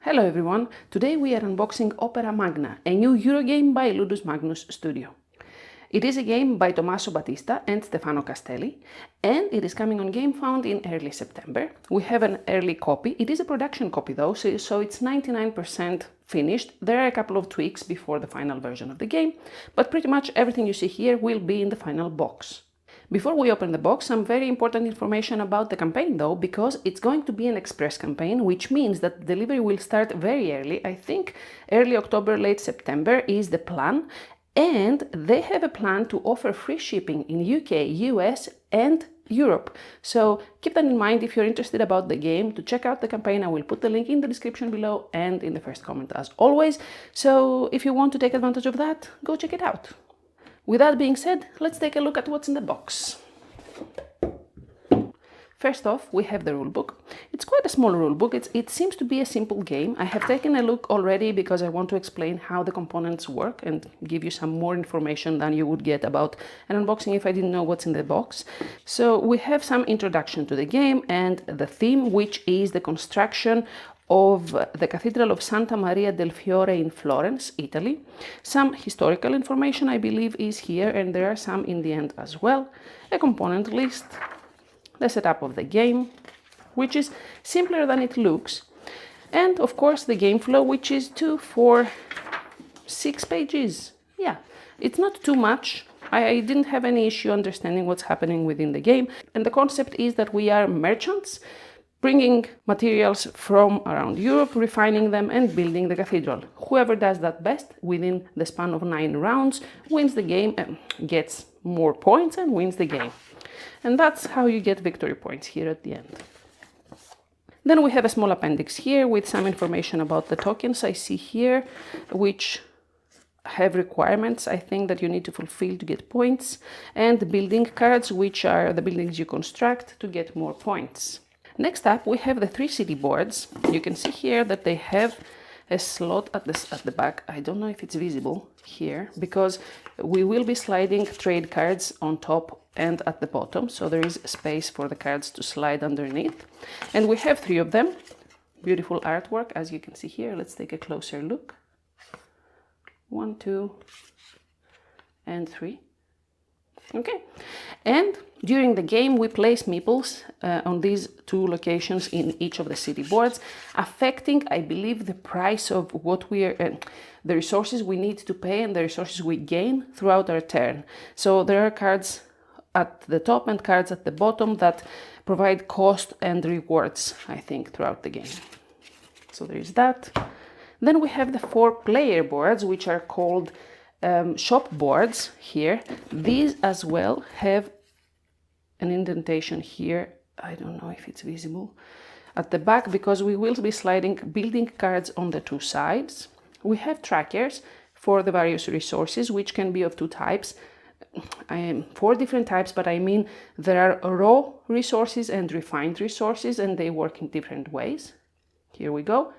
Hello everyone, today we are unboxing Opera Magna, a new Eurogame by Ludus Magnus Studio. It is a game by Tommaso Battista and Stefano Castelli, and it is coming on GameFound in early September. We have an early copy. It is a production copy though, so it's 99% finished. There are a couple of tweaks before the final version of the game, but pretty much everything you see here will be in the final box. Before we open the box, some very important information about the campaign though, because it's going to be an express campaign, which means that delivery will start very early. I think early October, late September is the plan, and they have a plan to offer free shipping in UK, US and Europe. So keep that in mind if you're interested about the game. To check out the campaign, I will put the link in the description below and in the first comment as always. So if you want to take advantage of that, go check it out. With that being said, let's take a look at what's in the box. First off, we have the rulebook. It's quite a small rulebook. It seems to be a simple game. I have taken a look already because I want to explain how the components work and give you some more information than you would get about an unboxing if I didn't know what's in the box. So we have some introduction to the game and the theme, which is the construction of the Cathedral of Santa Maria del Fiore in Florence, Italy. Some historical information, I believe, is here, and there are some in the end as well. A component list, the setup of the game, which is simpler than it looks, and of course the game flow, which is 2, 4, 6 pages. Yeah, it's not too much. I didn't have any issue understanding what's happening within the game, and the concept is that we are merchants bringing materials from around Europe, refining them and building the cathedral. Whoever does that best within the span of 9 rounds wins the game and gets more points and wins the game. And that's how you get victory points here at the end. Then we have a small appendix here with some information about the tokens I see here, which have requirements, I think, that you need to fulfill to get points, and building cards, which are the buildings you construct to get more points. Next up, we have the 3 city boards. You can see here that they have a slot at the back. I don't know if it's visible here, because we will be sliding trade cards on top and at the bottom, so there is space for the cards to slide underneath. And we have 3 of them. Beautiful artwork, as you can see here. Let's take a closer look. 1, 2, and 3. Okay, and during the game we place meeples on these 2 locations in each of the city boards, affecting, I believe, the price of what we are, the resources we need to pay and the resources we gain throughout our turn. So there are cards at the top and cards at the bottom that provide cost and rewards, I think, throughout the game. So there is that. Then we have the 4 player boards, which are called shop boards here. These as well have an indentation here. I don't know if it's visible at the back, because we will be sliding building cards on the 2 sides. We have trackers for the various resources, which can be of 2 types. 4 different types, but I mean there are raw resources and refined resources, and they work in different ways. Here we go.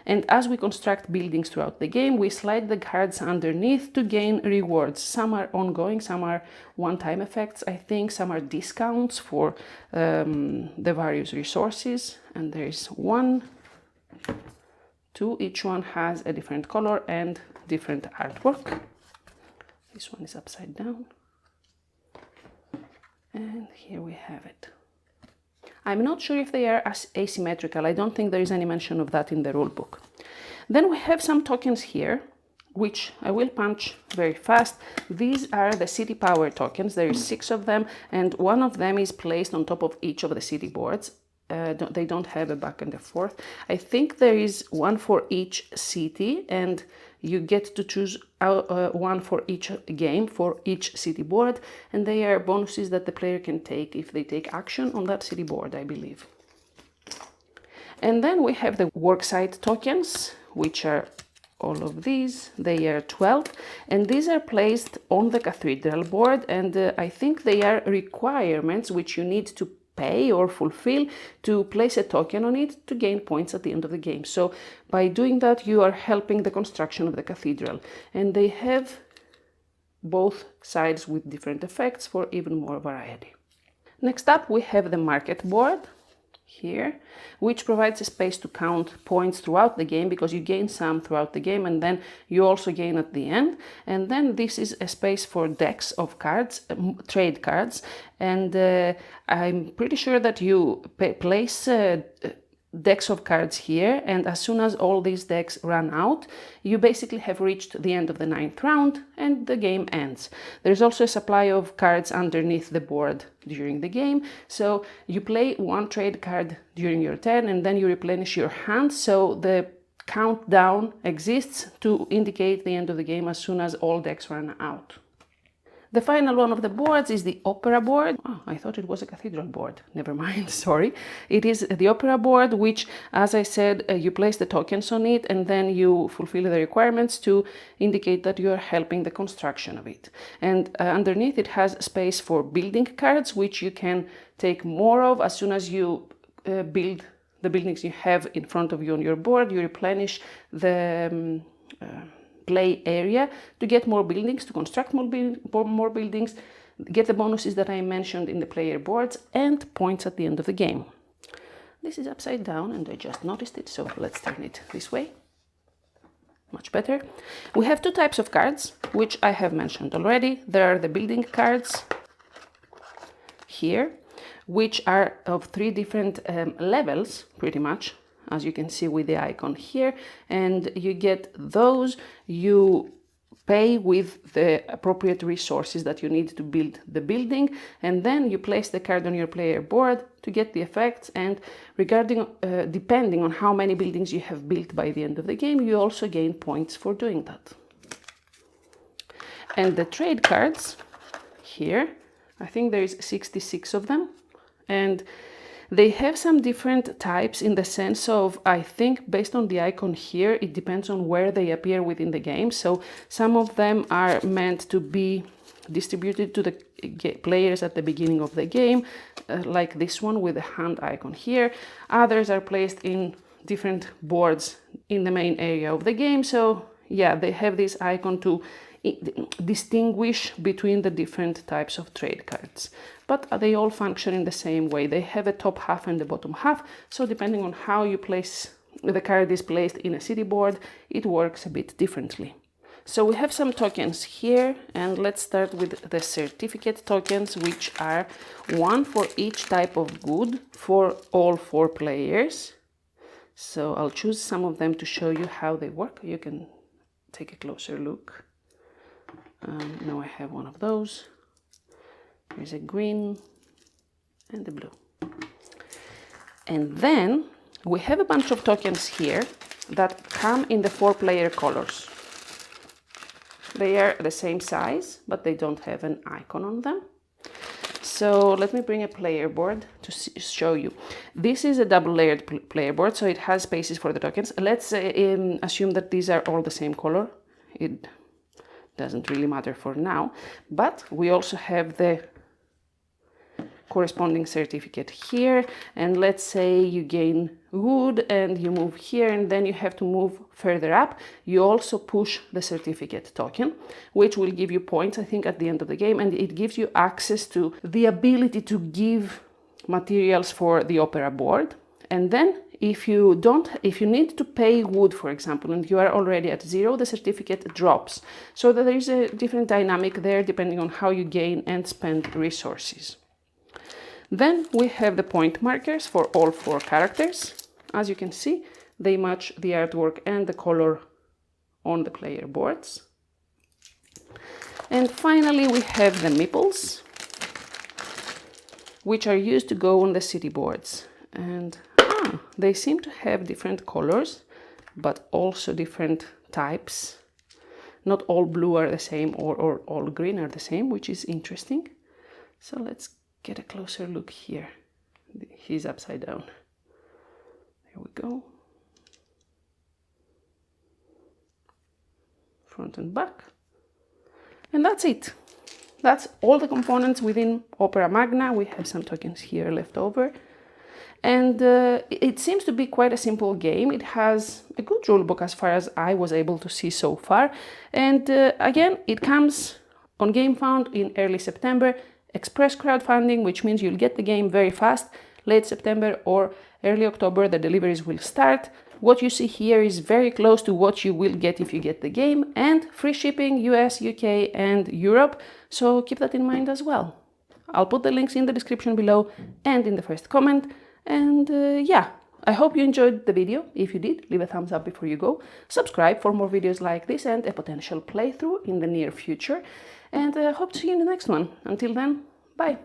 And as we construct buildings throughout the game, we slide the cards underneath to gain rewards. Some are ongoing, some are one-time effects, I think, some are discounts for the various resources. And there is 1, 2, each one has a different color and different artwork. This one is upside down. And here we have it. I'm not sure if they are asymmetrical. I don't think there is any mention of that in the rulebook. Then we have some tokens here, which I will punch very fast. These are the city power tokens. There is 6 of them, and 1 of them is placed on top of each of the city boards. They don't have a back and a forth. I think there is 1 for each city, and you get to choose 1 for each game for each city board, and they are bonuses that the player can take if they take action on that city board, I believe. And then we have the worksite tokens, which are all of these. They are 12, and these are placed on the cathedral board, and I think they are requirements which you need to pay or fulfill to place a token on it to gain points at the end of the game. So by doing that, you are helping the construction of the cathedral, and they have both sides with different effects for even more variety. Next up, we have the market board. here, which provides a space to count points throughout the game, because you gain some throughout the game and then you also gain at the end. And then this is a space for decks of cards, trade cards, and I'm pretty sure that you place decks of cards here, and as soon as all these decks run out, you basically have reached the end of the 9th round and the game ends. There's also a supply of cards underneath the board during the game, so you play one trade card during your turn and then you replenish your hand, so the countdown exists to indicate the end of the game as soon as all decks run out. The final one of the boards is the opera board. Oh, I thought it was a cathedral board. Never mind, sorry. It is the opera board, which, as I said, you place the tokens on it and then you fulfill the requirements to indicate that you are helping the construction of it. And underneath it has space for building cards, which you can take more of as soon as you build the buildings you have in front of you on your board. You replenish the play area to get more buildings, to construct more buildings, get the bonuses that I mentioned in the player boards, and points at the end of the game. This is upside down and I just noticed it, so let's turn it this way. Much better. We have two types of cards, which I have mentioned already. There are the building cards here, which are of 3 different levels, pretty much, as you can see with the icon here, and you get those. You pay with the appropriate resources that you need to build the building, and then you place the card on your player board to get the effects, and depending on how many buildings you have built by the end of the game, you also gain points for doing that. And the trade cards here, I think there is 66 of them, and they have some different types in the sense of, I think based on the icon here, it depends on where they appear within the game. So some of them are meant to be distributed to the players at the beginning of the game, like this one with the hand icon here. Others are placed in different boards in the main area of the game. So yeah, they have this icon to distinguish between the different types of trade cards, but they all function in the same way. They have a top half and the bottom half, so depending on how you place the card is placed in a city board, it works a bit differently. So we have some tokens here, and let's start with the certificate tokens, which are 1 for each type of good for all 4 players. So I'll choose some of them to show you how they work. You can take a closer look. Now I have one of those. There's a green and a blue. And then we have a bunch of tokens here that come in the 4-player colors. They are the same size, but they don't have an icon on them. So let me bring a player board to show you. This is a double-layered player board, so it has spaces for the tokens. Let's assume that these are all the same color. It doesn't really matter for now, but we also have the corresponding certificate here, and let's say you gain wood and you move here, and then you have to move further up. You also push the certificate token, which will give you points, I think, at the end of the game, and it gives you access to the ability to give materials for the opera board. And then if you need to pay wood, for example, and you are already at 0, the certificate drops. So that there is a different dynamic there depending on how you gain and spend resources. Then we have the point markers for all 4 characters. As you can see, they match the artwork and the color on the player boards. And finally, we have the meeples, which are used to go on the city boards. And they seem to have different colors, but also different types. Not all blue are the same, or all green are the same, which is interesting. So let's get a closer look here. He's upside down. There we go. Front and back. And that's it. That's all the components within Opera Magna. We have some tokens here left over. And it seems to be quite a simple game. It has a good rulebook as far as I was able to see so far. And again, it comes on GameFound in early September. Express crowdfunding, which means you'll get the game very fast. late September or early October the deliveries will start. What you see here is very close to what you will get if you get the game, and free shipping US, UK and Europe, so keep that in mind as well. I'll put the links in the description below and in the first comment. And yeah, I hope you enjoyed the video. If you did, leave a thumbs up before you go. Subscribe for more videos like this and a potential playthrough in the near future. And I hope to see you in the next one. Until then, bye!